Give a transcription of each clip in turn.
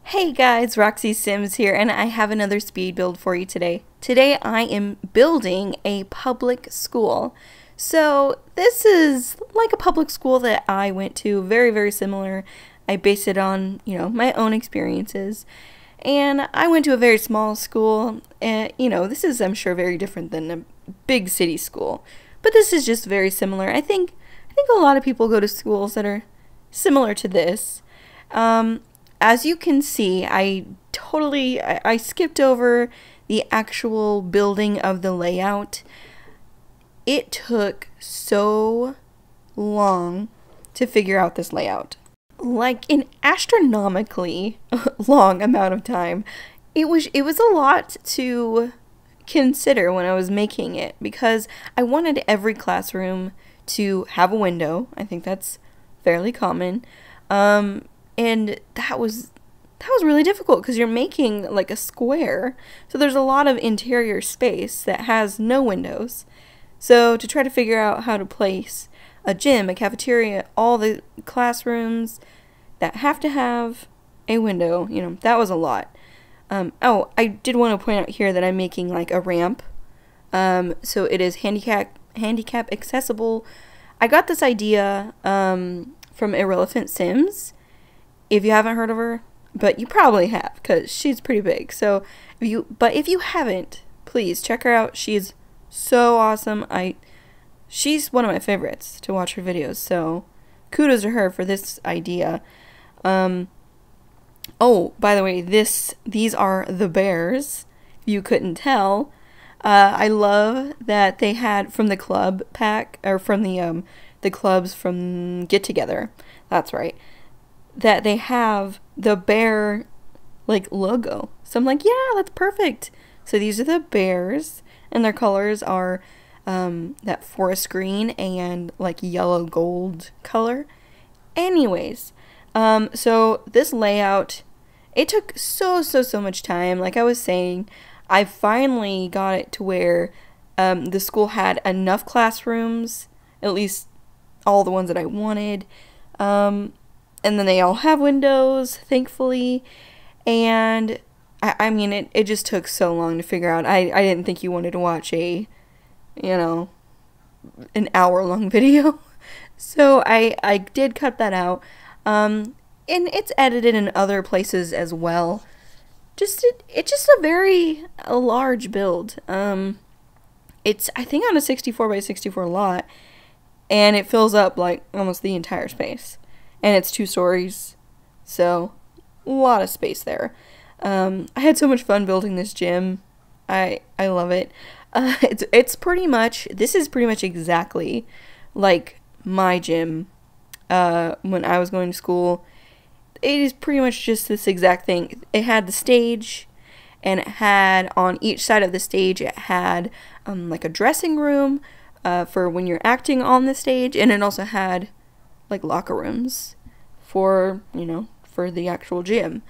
Hey guys, Roxy Sims here, and I have another speed build for you today. Today I am building a public school. So this is like a public school that I went to, very similar. I based it on, my own experiences. And I went to a very small school, and, this is, I'm sure, very different than a big city school. But this is just very similar. I think a lot of people go to schools that are similar to this. As you can see, I skipped over the actual building of the layout. It took so long to figure out this layout. Like an astronomically long amount of time. It was a lot to consider when I was making it because I wanted every classroom to have a window. I think that's fairly common. And that was really difficult because you're making like a square. So there's a lot of interior space that has no windows. So to try to figure out how to place a gym, a cafeteria, all the classrooms that have to have a window, that was a lot. Oh, I did want to point out here that I'm making like a ramp. So it is handicap accessible. I got this idea from Irrelevant Sims. If you haven't heard of her, but you probably have because she's pretty big. So if you haven't, please check her out. She's so awesome. She's one of my favorites to watch her videos. So kudos to her for this idea. Oh, by the way, these are the bears. If you couldn't tell. I love that they had from the club pack or from the clubs from Get Together. That's right. That they have the bear like logo. So I'm like, yeah, that's perfect. So these are the bears and their colors are that forest green and like yellow gold color. Anyways, so this layout, it took so much time. Like I was saying, I finally got it to where the school had enough classrooms, at least all the ones that I wanted. And then they all have windows, thankfully. And I mean, it just took so long to figure out. I didn't think you wanted to watch an hour-long video. So I did cut that out. And it's edited in other places as well. It's just a large build. It's, I think, on a 64 by 64 lot. And it fills up, like, almost the entire space. And it's 2 stories, so a lot of space there. I had so much fun building this gym. I love it. This is pretty much exactly like my gym when I was going to school. It is pretty much just this exact thing. It had the stage, and it had on each side of the stage, it had like a dressing room for when you're acting on the stage, and it also had like locker rooms for the actual gym.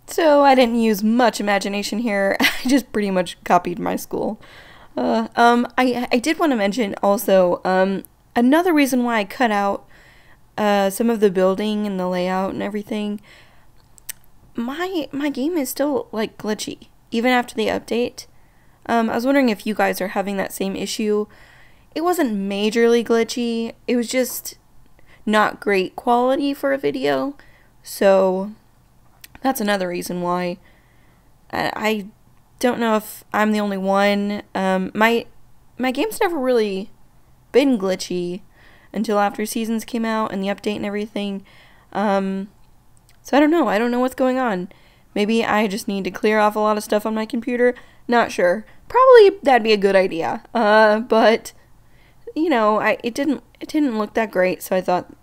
So I didn't use much imagination here. I just pretty much copied my school. I did want to mention also another reason why I cut out some of the building and the layout and everything. My game is still like glitchy even after the update. I was wondering if you guys are having that same issue. It wasn't majorly glitchy. It was just not great quality for a video, so that's another reason why. I don't know if I'm the only one. My game's never really been glitchy until after Seasons came out and the update and everything. So I don't know what's going on. Maybe I just need to clear off a lot of stuff on my computer. Not sure. Probably that'd be a good idea. But it didn't look that great, so I thought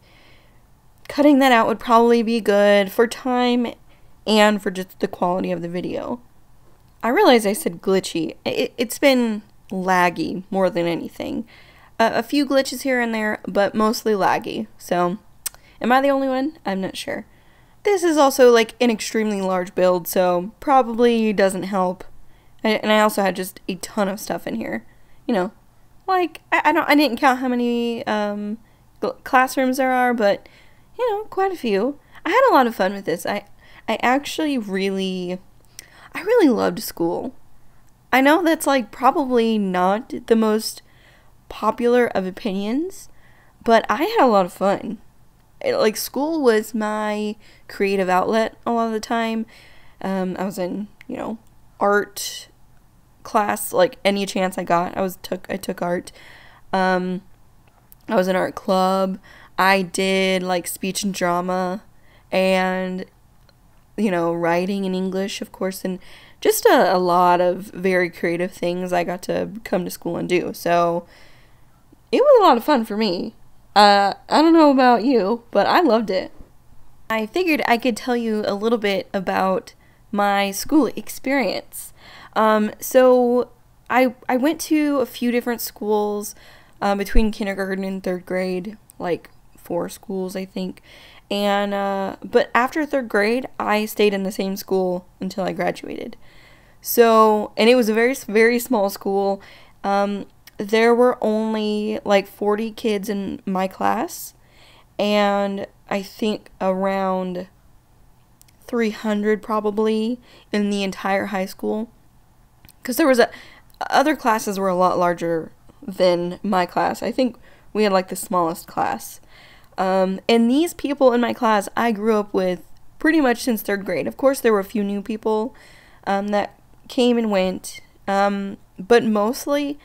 cutting that out would probably be good for time and for just the quality of the video. I realize I said glitchy. It's been laggy more than anything. A few glitches here and there, but mostly laggy. So, am I the only one? I'm not sure. This is also like an extremely large build, so probably doesn't help. And I also had just a ton of stuff in here. Like, I didn't count how many classrooms there are, but quite a few. I had a lot of fun with this. I I really loved school. I know that's like probably not the most popular of opinions, but I had a lot of fun. Like school was my creative outlet a lot of the time. I was in, art class, like any chance I got. I took art. I was in art club. I did like speech and drama and writing in English, of course, and just a lot of very creative things I got to come to school and do. So it was a lot of fun for me. I don't know about you, but I loved it. I figured I could tell you a little bit about my school experience. So I went to a few different schools between kindergarten and third grade, like 4 schools, I think. And but after third grade, I stayed in the same school until I graduated. So, and it was a very, very small school. There were only like 40 kids in my class, and I think around 300 probably in the entire high school. Because other classes were a lot larger than my class. I think we had like the smallest class. And these people in my class I grew up with pretty much since third grade. Of course, there were a few new people that came and went, but mostly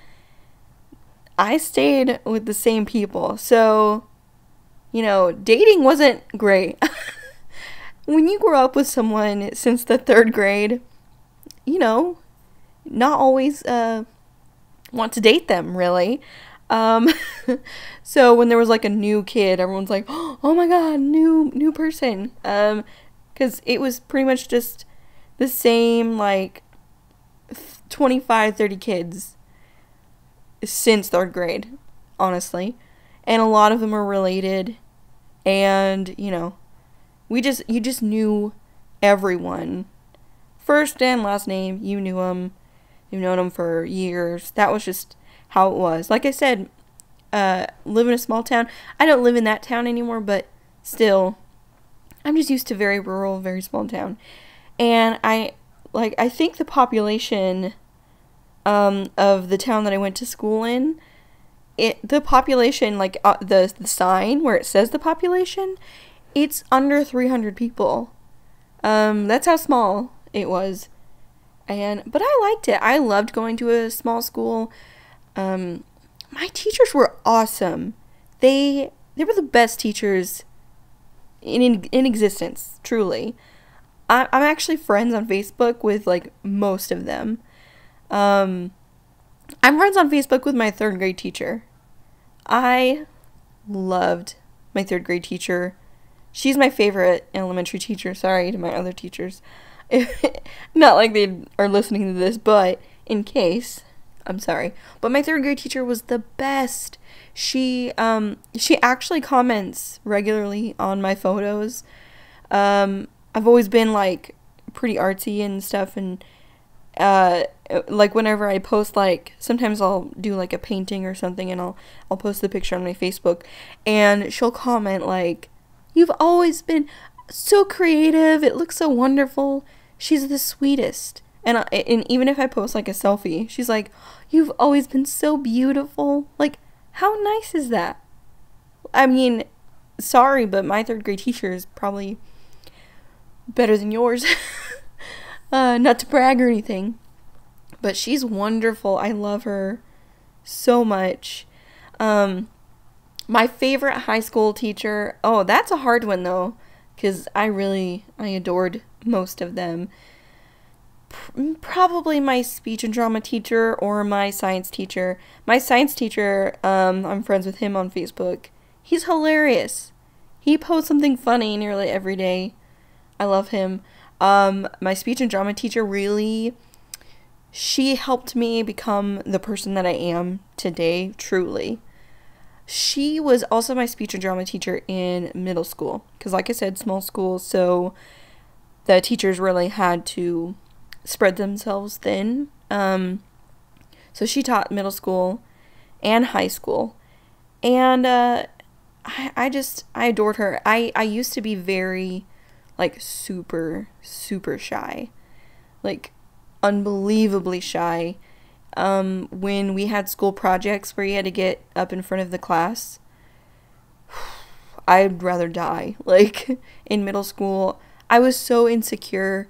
I stayed with the same people. So, dating wasn't great. When you grow up with someone since the third grade, not always want to date them, really. So when there was like a new kid, everyone's like, oh my god, new person. Because it was pretty much just the same, like, 25, 30 kids since third grade, honestly. And a lot of them are related. And, you just knew everyone. First and last name, you knew them. You've known them for years. That was just how it was. Like I said, live in a small town. I don't live in that town anymore, but still, I'm just used to very rural, very small town. And I think the population of the town that I went to school in, the population, like the sign where it says the population, it's under 300 people. That's how small it was. But I liked it. I loved going to a small school. My teachers were awesome. They were the best teachers in existence, truly. I'm actually friends on Facebook with like most of them. I'm friends on Facebook with my third grade teacher. I loved my third grade teacher. She's my favorite elementary teacher. Sorry to my other teachers. Not like they are listening to this, but in case, I'm sorry. But my third grade teacher was the best. She actually comments regularly on my photos. I've always been like pretty artsy and stuff, and like whenever I post, like sometimes I'll do like a painting or something, and I'll post the picture on my Facebook, and she'll comment like, "You've always been so creative. It looks so wonderful." She's the sweetest. And even if I post like a selfie, she's like, "You've always been so beautiful." Like, how nice is that? I mean, sorry, but my third grade teacher is probably better than yours. Not to brag or anything, but she's wonderful. I love her so much. My favorite high school teacher, oh, that's a hard one though, because I adored most of them. Probably my speech and drama teacher or my science teacher. My science teacher, I'm friends with him on Facebook. He's hilarious. He posts something funny nearly every day. I love him. My speech and drama teacher, really, she helped me become the person that I am today, truly. She was also my speech and drama teacher in middle school, because like I said, small school, so the teachers really had to spread themselves thin. So she taught middle school and high school, and I adored her. I used to be very like super, super shy. Like unbelievably shy. When we had school projects where you had to get up in front of the class, I'd rather die. Like in middle school, I was so insecure,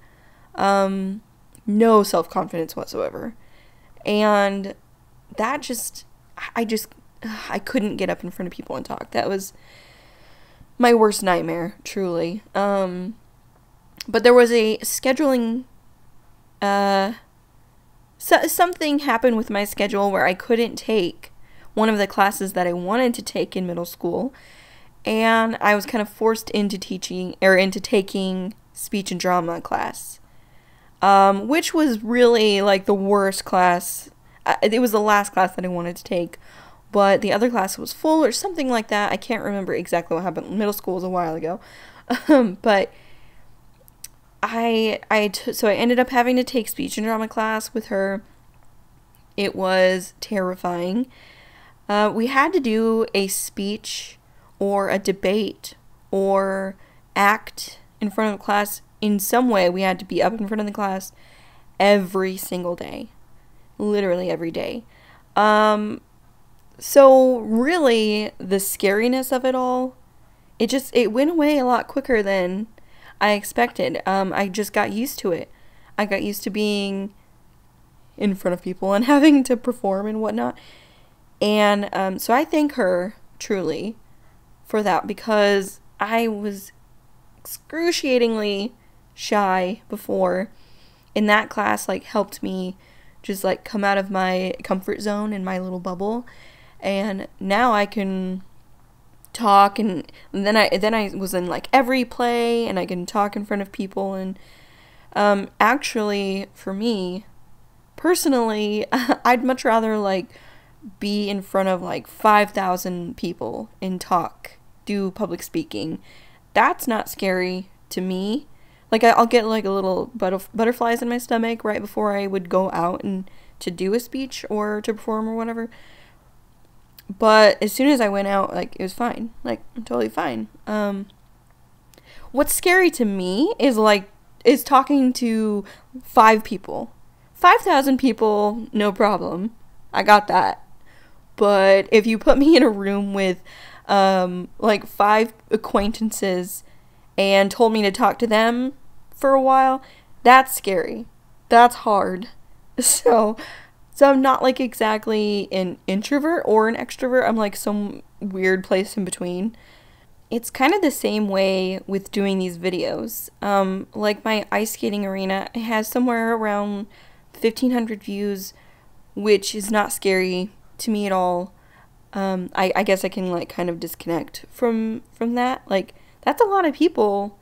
no self-confidence whatsoever. And that just, I couldn't get up in front of people and talk. That was my worst nightmare, truly. But there was a scheduling, something happened with my schedule where I couldn't take one of the classes that I wanted to take in middle school, and I was kind of forced into taking speech and drama class, which was really like the worst class. It was the last class that I wanted to take, but the other class was full or something like that. I can't remember exactly what happened. Middle school was a while ago, but so I ended up having to take speech and drama class with her. It was terrifying. We had to do a speech or a debate or act in front of the class in some way. We had to be up in front of the class every single day. Literally every day. So really the scariness of it all, it went away a lot quicker than I expected. I just got used to it. I got used to being in front of people and having to perform and whatnot. And so I thank her truly for that, because I was excruciatingly shy before, and that class like helped me just like come out of my comfort zone and my little bubble, and now I can talk, and then I was in like every play, and I can talk in front of people. And actually for me personally, I'd much rather like be in front of like 5,000 people and talk, do public speaking. That's not scary to me. Like I'll get like a little butterflies in my stomach right before I would go out and to do a speech or to perform or whatever. But as soon as I went out, like, it was fine. Like, I'm totally fine. What's scary to me is talking to 5 people. 5,000 people, no problem. I got that. But if you put me in a room with, like 5 acquaintances and told me to talk to them for a while, that's scary. That's hard. So I'm not like exactly an introvert or an extrovert. I'm like some weird place in between. It's kind of the same way with doing these videos. Like my ice skating arena has somewhere around 1,500 views, which is not scary to me at all. I guess I can like kind of disconnect from that. Like, that's a lot of people.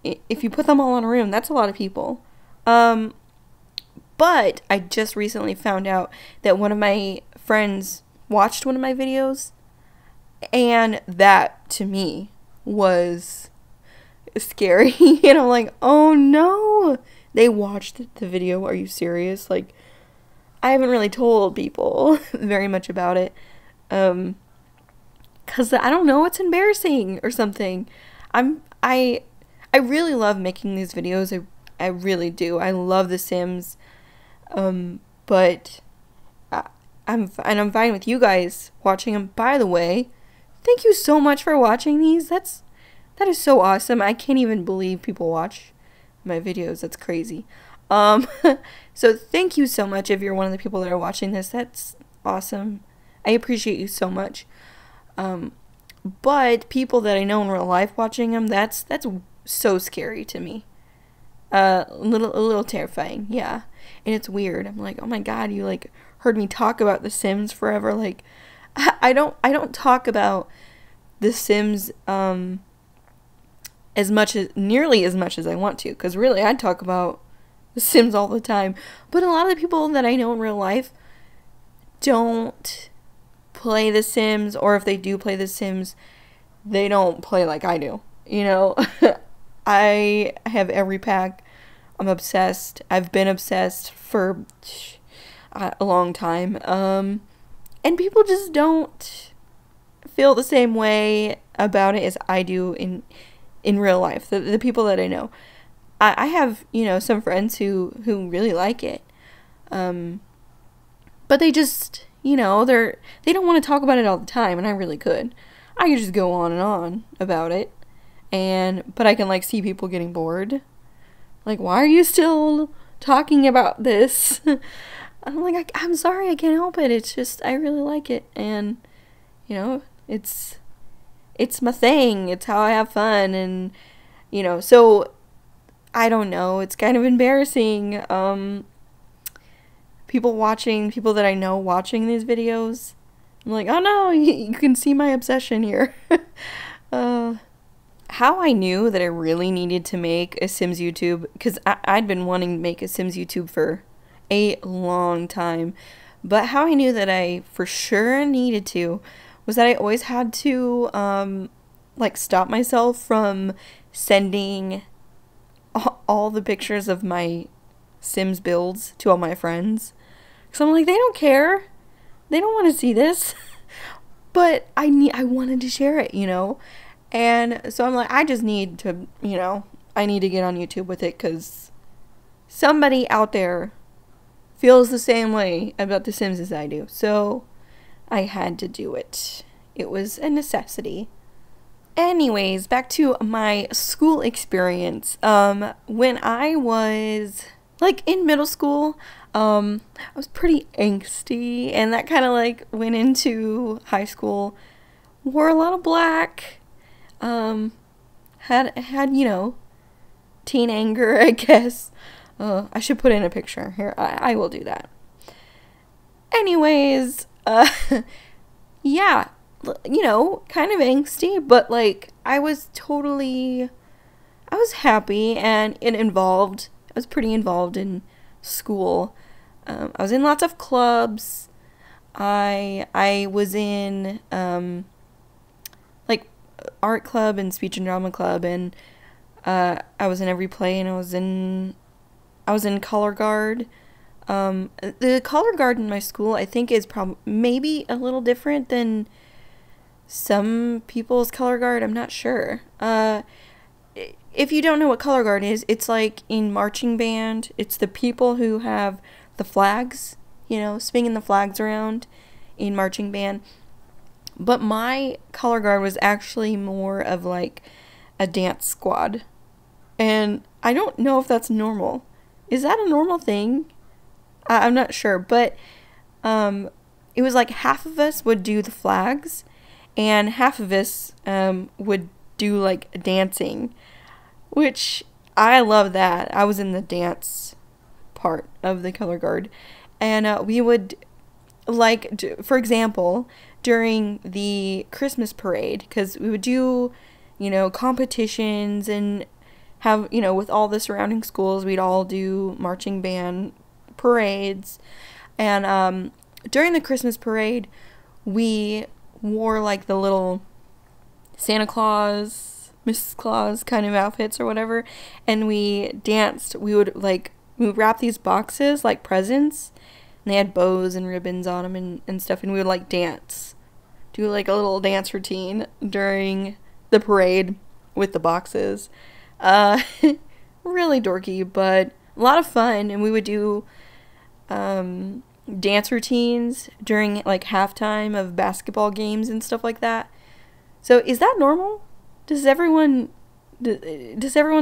If you put them all in a room, that's a lot of people. But I just recently found out that one of my friends watched one of my videos, and that to me was scary. And I'm like, oh no, they watched the video. Are you serious? Like, I haven't really told people very much about it, cause I don't know, it's embarrassing or something. I really love making these videos. I really do. I love The Sims. But I'm fine with you guys watching them. By the way, thank you so much for watching these. That is so awesome. I can't even believe people watch my videos. That's crazy. So thank you so much if you're one of the people that are watching this. That's awesome. I appreciate you so much. But people that I know in real life watching them, that's so scary to me. A little terrifying, yeah. And it's weird. I'm like, oh my god, you like heard me talk about The Sims forever. Like, I don't talk about The Sims nearly as much as I want to, because really I talk about The Sims all the time. But a lot of the people that I know in real life don't play The Sims, or if they do play The Sims, they don't play like I do, you know. I have every pack. I'm obsessed. I've been obsessed for a long time. And people just don't feel the same way about it as I do in real life, the people that I know. I have, you know, some friends who really like it. But they just, you know, they don't want to talk about it all the time, and I really could. I could just go on and on about it. But I can, like, see people getting bored. Like, why are you still talking about this? I'm like, I'm sorry, I can't help it. It's just, I really like it. And, you know, it's my thing. It's how I have fun. And, you know, so I don't know. It's kind of embarrassing. People that I know watching these videos. I'm like, oh no, you can see my obsession here. How I knew that I really needed to make a Sims YouTube, because I'd been wanting to make a Sims YouTube for a long time, but how I knew that I for sure needed to was that I always had to like stop myself from sending all the pictures of my Sims builds to all my friends, because I'm like, they don't care, they don't want to see this. But I wanted to share it, you know. And so I'm like, I just need to, you know, I need to get on YouTube with it, because somebody out there feels the same way about The Sims as I do. So I had to do it. It was a necessity. Anyways, back to my school experience. When I was, like, in middle school, I was pretty angsty, and that kind of, like, went into high school. Wore a lot of black. Had, you know, teen anger, I guess. I should put in a picture here. I will do that. Anyways, yeah, you know, kind of angsty, but, like, I was happy and involved. I was pretty involved in school. I was in lots of clubs. I was in, like, art club and speech and drama club, and I was in every play, and I was in color guard. The color guard in my school, I think, is maybe a little different than some people's color guard. I'm not sure. If you don't know what color guard is, it's like in marching band. It's the people who have the flags, you know, swinging the flags around in marching band. But my color guard was actually more of like a dance squad. And I don't know if that's normal. Is that a normal thing? I'm not sure. But it was like half of us would do the flags, and half of us would do like dancing, which I love that. I was in the dance part of the color guard. And we would, like, for example, during the Christmas parade, because we would do, you know, competitions and have, you know, with all the surrounding schools, we'd all do marching band parades. And during the Christmas parade, we wore like the little Santa Claus, Mrs. Claus kind of outfits or whatever, and we danced. We would wrap these boxes like presents, and they had bows and ribbons on them and stuff, and we would like dance, do like a little dance routine during the parade with the boxes. Really dorky, but a lot of fun. And we would do dance routines during like halftime of basketball games and stuff like that. So is that normal? Does everyone's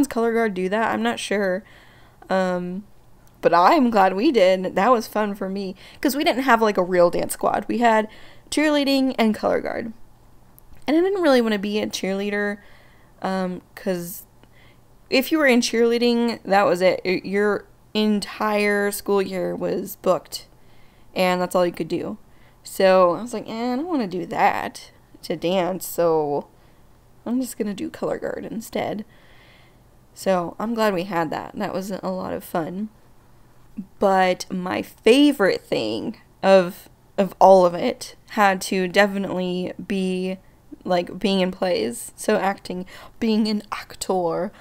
color guard do that? I'm not sure. But I'm glad we did. That was fun for me, because we didn't have like a real dance squad. We had cheerleading and color guard. And I didn't really want to be a cheerleader, because if you were in cheerleading, that was it. Your entire school year was booked, and that's all you could do. So I was like, I don't want to do that to dance, so I'm just gonna do color guard instead. So I'm glad we had that. That was a lot of fun. But my favorite thing of all of it had to definitely be like being in plays. So acting, being an actor.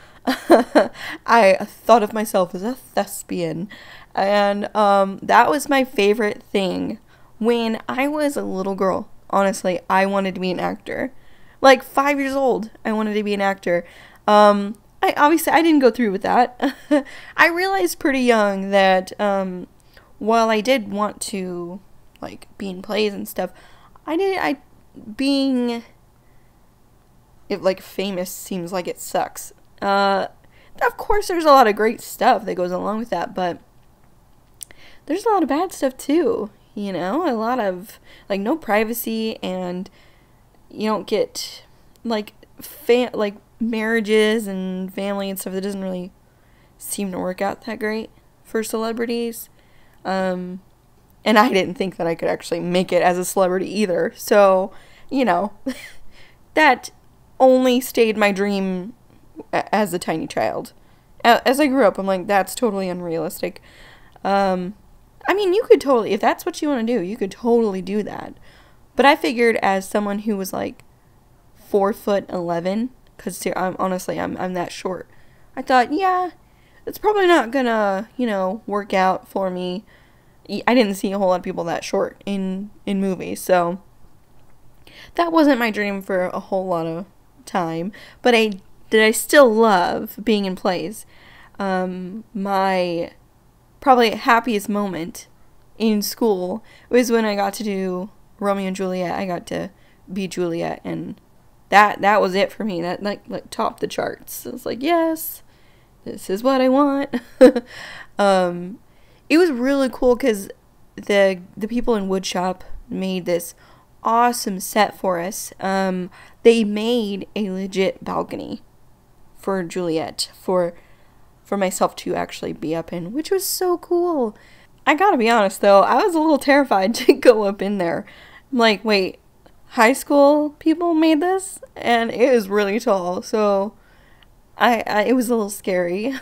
I thought of myself as a thespian, and that was my favorite thing. When I was a little girl, honestly, I wanted to be an actor. Like 5 years old, I wanted to be an actor. I didn't go through with that. I realized pretty young that while I did want to like be in plays and stuff, being if like famous seems like it sucks. Of course there's a lot of great stuff that goes along with that, but there's a lot of bad stuff too, you know? A lot of like no privacy, and you don't get like marriages and family and stuff that doesn't really seem to work out that great for celebrities. And I didn't think that I could actually make it as a celebrity either. So, you know, that only stayed my dream as a tiny child. As I grew up, I'm like, that's totally unrealistic. I mean, you could totally, if that's what you want to do, you could totally do that. But I figured as someone who was like 4'11", because I'm that short, I thought, yeah, it's probably not gonna, you know, work out for me. I didn't see a whole lot of people that short in movies, that wasn't my dream for a whole lot of time. But I still love being in plays. My probably happiest moment in school was when I got to do Romeo and Juliet. I got to be Juliet, and that was it for me. That like topped the charts. It was like, yes, this is what I want. It was really cool because the people in woodshop made this awesome set for us. They made a legit balcony for Juliet for myself to actually be up in, which was so cool. I gotta be honest though, I was a little terrified to go up in there. I'm like, wait, high school people made this? And it was really tall, so it was a little scary.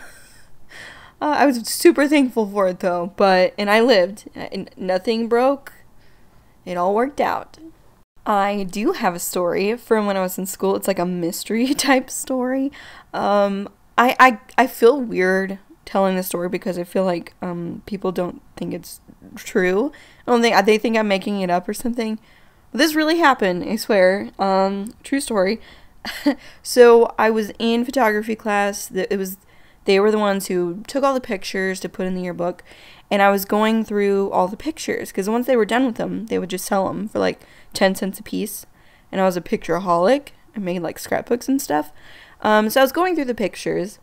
I was super thankful for it though, and I lived, and nothing broke. It all worked out. I do have a story from when I was in school. It's like a mystery type story. I feel weird telling the story because I feel like people don't think it's true. They think I'm making it up or something. But this really happened, I swear. True story. So I was in photography class. They were the ones who took all the pictures to put in the yearbook, and I was going through all the pictures because once they were done with them, they would just sell them for like 10 cents a piece. And I was a pictureaholic. I made like scrapbooks and stuff. So I was going through the pictures.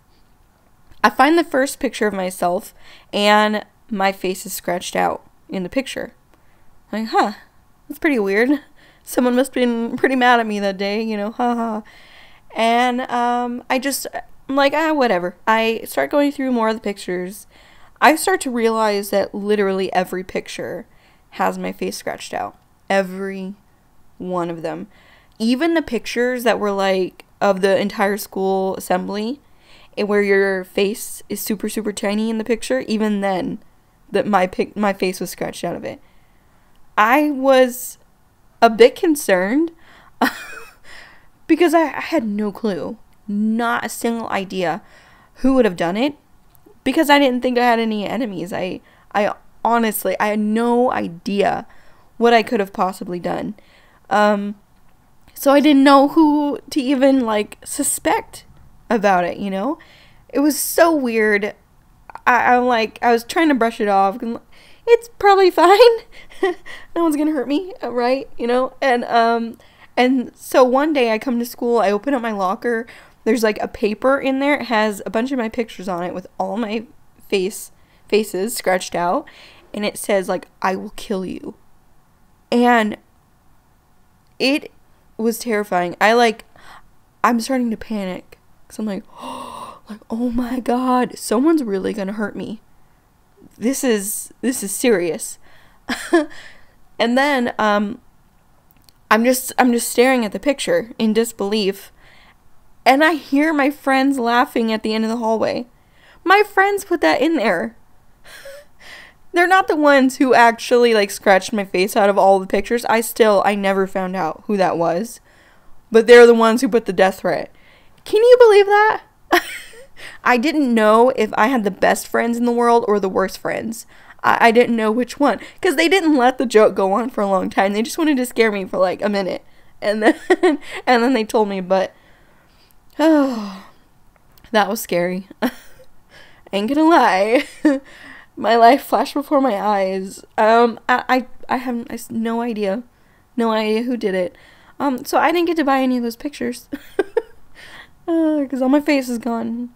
I find the first picture of myself, and my face is scratched out in the picture. I'm like, that's pretty weird. Someone must have been pretty mad at me that day, you know, haha. And I'm like, whatever. I start going through more of the pictures. I start to realize that literally every picture has my face scratched out. Every one of them. Even the pictures that were like of the entire school assembly, where your face is super, super tiny in the picture, even then, my face was scratched out of it. I was a bit concerned because I had no clue, not a single idea who would have done it, because I didn't think I had any enemies. I honestly, I had no idea what I could have possibly done. So I didn't know who to even like suspect about it, you know? It was so weird. I was trying to brush it off. It's probably fine. No one's gonna hurt me, right? You know? And so one day I come to school, I open up my locker, there's like a paper in there, it has a bunch of my pictures on it with all my faces scratched out, and it says like, I will kill you. And it was terrifying. I'm starting to panic because I'm like, oh my god, someone's really gonna hurt me. This is serious. And then I'm just staring at the picture in disbelief, and I hear my friends laughing at the end of the hallway. My friends put that in there. They're not the ones who actually like scratched my face out of all the pictures. I never found out who that was. But they're the ones who put the death threat. Can you believe that? I didn't know if I had the best friends in the world or the worst friends. I didn't know which one. Because they didn't let the joke go on for a long time. They just wanted to scare me for like a minute. And then they told me, but... Oh, That was scary. Ain't gonna lie. My life flashed before my eyes. I have no idea. No idea who did it. So I didn't get to buy any of those pictures. Because all my face is gone.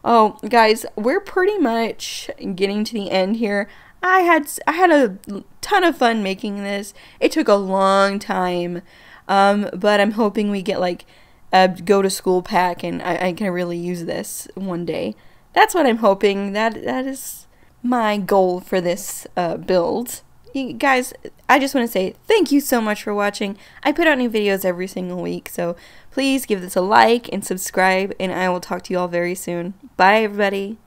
Oh, guys, we're pretty much getting to the end here. I had a ton of fun making this. It took a long time. But I'm hoping we get like a go to school pack and I can really use this one day. That's what I'm hoping. That is my goal for this build. You guys, I just want to say thank you so much for watching. I put out new videos every single week, so please give this a like and subscribe, and I will talk to you all very soon. Bye, everybody.